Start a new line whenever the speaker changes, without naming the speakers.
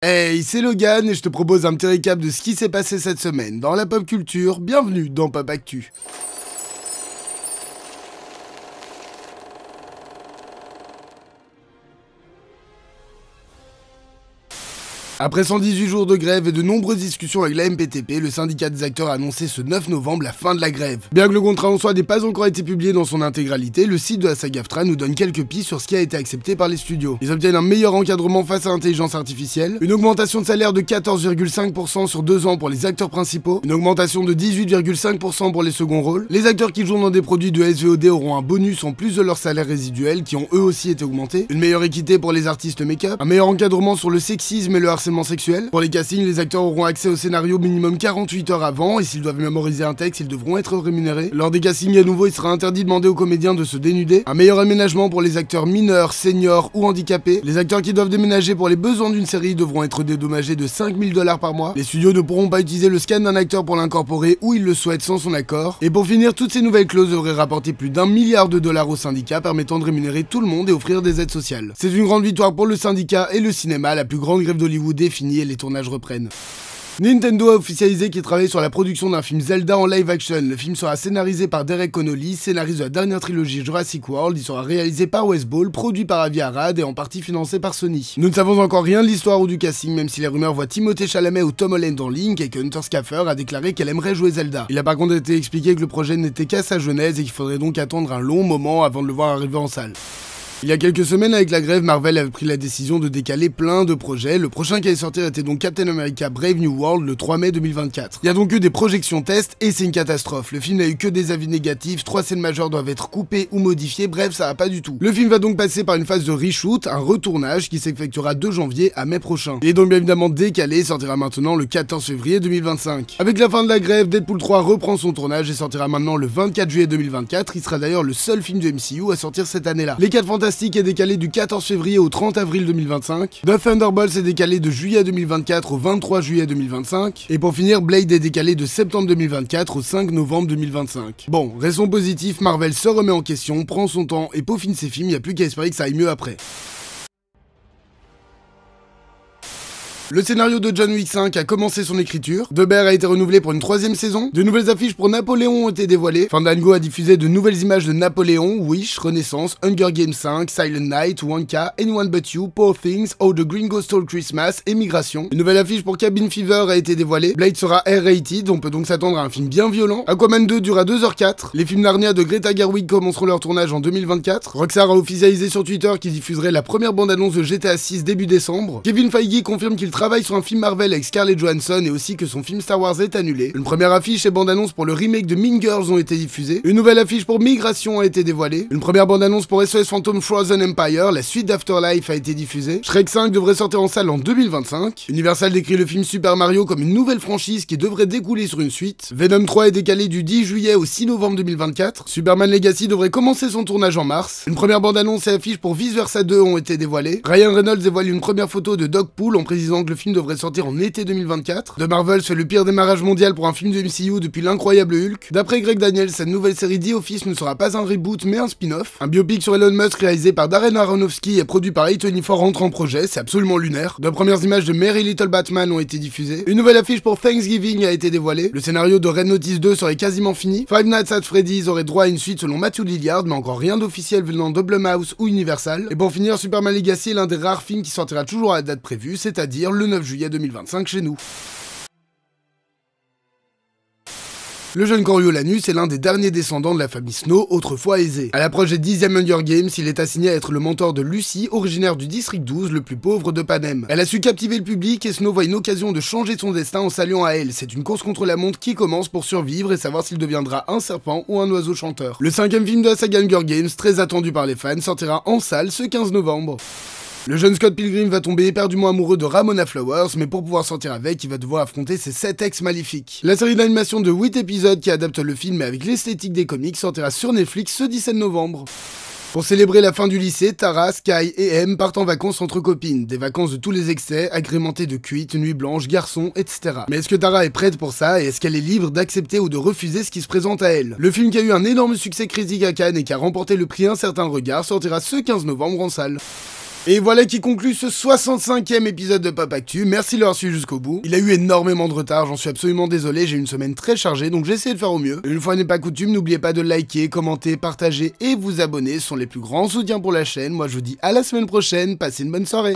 Hey, c'est Logan et je te propose un petit récap de ce qui s'est passé cette semaine dans la pop culture. Bienvenue dans Pop Actu. Après 118 jours de grève et de nombreuses discussions avec la MPTP, le syndicat des acteurs a annoncé ce 9 novembre la fin de la grève. Bien que le contrat en soi n'ait pas encore été publié dans son intégralité, le site de la SAG-AFTRA nous donne quelques pistes sur ce qui a été accepté par les studios. Ils obtiennent un meilleur encadrement face à l'intelligence artificielle, une augmentation de salaire de 14,5% sur 2 ans pour les acteurs principaux, une augmentation de 18,5% pour les seconds rôles, les acteurs qui jouent dans des produits de SVOD auront un bonus en plus de leur salaire résiduel qui ont eux aussi été augmentés, une meilleure équité pour les artistes make-up, un meilleur encadrement sur le sexisme et le harcèlement sexuel. Pour les castings, les acteurs auront accès au scénario minimum 48 heures avant et s'ils doivent mémoriser un texte, ils devront être rémunérés. Lors des castings à nouveau, il sera interdit de demander aux comédiens de se dénuder. Un meilleur aménagement pour les acteurs mineurs, seniors ou handicapés. Les acteurs qui doivent déménager pour les besoins d'une série devront être dédommagés de 5000 $ par mois. Les studios ne pourront pas utiliser le scan d'un acteur pour l'incorporer où ils le souhaitent sans son accord. Et pour finir, toutes ces nouvelles clauses devraient rapporter plus d'1 milliard de dollars au syndicat, permettant de rémunérer tout le monde et offrir des aides sociales. C'est une grande victoire pour le syndicat et le cinéma, la plus grande grève d'Hollywood est finie et les tournages reprennent. Nintendo a officialisé qu'il travaillait sur la production d'un film Zelda en live action. Le film sera scénarisé par Derek Connolly, scénariste de la dernière trilogie Jurassic World. Il sera réalisé par Wes Ball, produit par Avi Arad et en partie financé par Sony. Nous ne savons encore rien de l'histoire ou du casting, même si les rumeurs voient Timothée Chalamet ou Tom Holland dans Link et que Hunter Schafer a déclaré qu'elle aimerait jouer Zelda. Il a par contre été expliqué que le projet n'était qu'à sa genèse et qu'il faudrait donc attendre un long moment avant de le voir arriver en salle. Il y a quelques semaines, avec la grève, Marvel avait pris la décision de décaler plein de projets. Le prochain qui allait sortir était donc Captain America Brave New World le 3 mai 2024. Il y a donc eu des projections tests et c'est une catastrophe. Le film n'a eu que des avis négatifs, 3 scènes majeures doivent être coupées ou modifiées, bref, ça va pas du tout. Le film va donc passer par une phase de reshoot, un retournage qui s'effectuera de janvier à mai prochain. Il est donc bien évidemment décalé, sortira maintenant le 14 février 2025. Avec la fin de la grève, Deadpool 3 reprend son tournage et sortira maintenant le 24 juillet 2024. Il sera d'ailleurs le seul film du MCU à sortir cette année-là. Les 4 Fantastiques est décalé du 14 février au 30 avril 2025. The Thunderbolts est décalé de juillet 2024 au 23 juillet 2025. Et pour finir, Blade est décalé de septembre 2024 au 5 novembre 2025. Bon, restons positifs, Marvel se remet en question, prend son temps et peaufine ses films, y a plus qu'à espérer que ça aille mieux après. Le scénario de John Wick 5 a commencé son écriture, De Beer a été renouvelé pour une 3e saison, de nouvelles affiches pour Napoléon ont été dévoilées, Fandango a diffusé de nouvelles images de Napoléon, Wish, Renaissance, Hunger Games 5, Silent Night, Wonka, Anyone But You, Poor Things, How the Gringo Stole Christmas, Émigration. Une nouvelle affiche pour Cabin Fever a été dévoilée, Blade sera R-rated, on peut donc s'attendre à un film bien violent, Aquaman 2 durera 2h04, les films Narnia de Greta Gerwig commenceront leur tournage en 2024, Rockstar a officialisé sur Twitter qu'il diffuserait la première bande-annonce de GTA 6 début décembre, Kevin Feige confirme qu'il travaille sur un film Marvel avec Scarlett Johansson et aussi que son film Star Wars est annulé. Une première affiche et bande-annonce pour le remake de Mean Girls ont été diffusées. Une nouvelle affiche pour Migration a été dévoilée. Une première bande-annonce pour SOS Phantom Frozen Empire, la suite d'Afterlife a été diffusée. Shrek 5 devrait sortir en salle en 2025. Universal décrit le film Super Mario comme une nouvelle franchise qui devrait découler sur une suite. Venom 3 est décalé du 10 juillet au 6 novembre 2024. Superman Legacy devrait commencer son tournage en mars. Une première bande-annonce et affiche pour Vice Versa 2 ont été dévoilées. Ryan Reynolds dévoile une première photo de Dogpool en précisant que le film devrait sortir en été 2024. The Marvels fait le pire démarrage mondial pour un film du MCU depuis l'incroyable Hulk. D'après Greg Daniels, cette nouvelle série The Office ne sera pas un reboot mais un spin-off. Un biopic sur Elon Musk réalisé par Darren Aronofsky et produit par A24 rentre en projet, c'est absolument lunaire. De premières images de Merry Little Batman ont été diffusées. Une nouvelle affiche pour Thanksgiving a été dévoilée. Le scénario de Red Notice 2 serait quasiment fini. Five Nights at Freddy's aurait droit à une suite selon Matthew Lillard, mais encore rien d'officiel venant de Blumhouse ou Universal. Et pour finir, Superman Legacy est l'un des rares films qui sortira toujours à la date prévue, c'est-à-dire le 9 juillet 2025 chez nous. Le jeune Coriolanus est l'un des derniers descendants de la famille Snow, autrefois aisée. À l'approche des 10e Hunger Games, il est assigné à être le mentor de Lucy, originaire du district 12, le plus pauvre de Panem. Elle a su captiver le public et Snow voit une occasion de changer son destin en s'alliant à elle. C'est une course contre la montre qui commence pour survivre et savoir s'il deviendra un serpent ou un oiseau chanteur. Le 5e film de la saga Hunger Games, très attendu par les fans, sortira en salle ce 15 novembre. Le jeune Scott Pilgrim va tomber éperdument amoureux de Ramona Flowers, mais pour pouvoir sortir avec, il va devoir affronter ses 7 ex maléfiques. La série d'animation de 8 épisodes qui adapte le film mais avec l'esthétique des comics sortira sur Netflix ce 17 novembre. Pour célébrer la fin du lycée, Tara, Sky et M partent en vacances entre copines. Des vacances de tous les excès, agrémentées de cuites, nuits blanches, garçons, etc. Mais est-ce que Tara est prête pour ça et est-ce qu'elle est libre d'accepter ou de refuser ce qui se présente à elle? Le film qui a eu un énorme succès critique à Cannes et qui a remporté le prix Un Certain Regard sortira ce 15 novembre en salle. Et voilà qui conclut ce 65e épisode de Pop Actu, merci de l'avoir suivi jusqu'au bout. Il a eu énormément de retard, j'en suis absolument désolé, j'ai une semaine très chargée, donc j'ai essayé de faire au mieux. Une fois n'est pas coutume, n'oubliez pas de liker, commenter, partager et vous abonner, ce sont les plus grands soutiens pour la chaîne. Moi je vous dis à la semaine prochaine, passez une bonne soirée.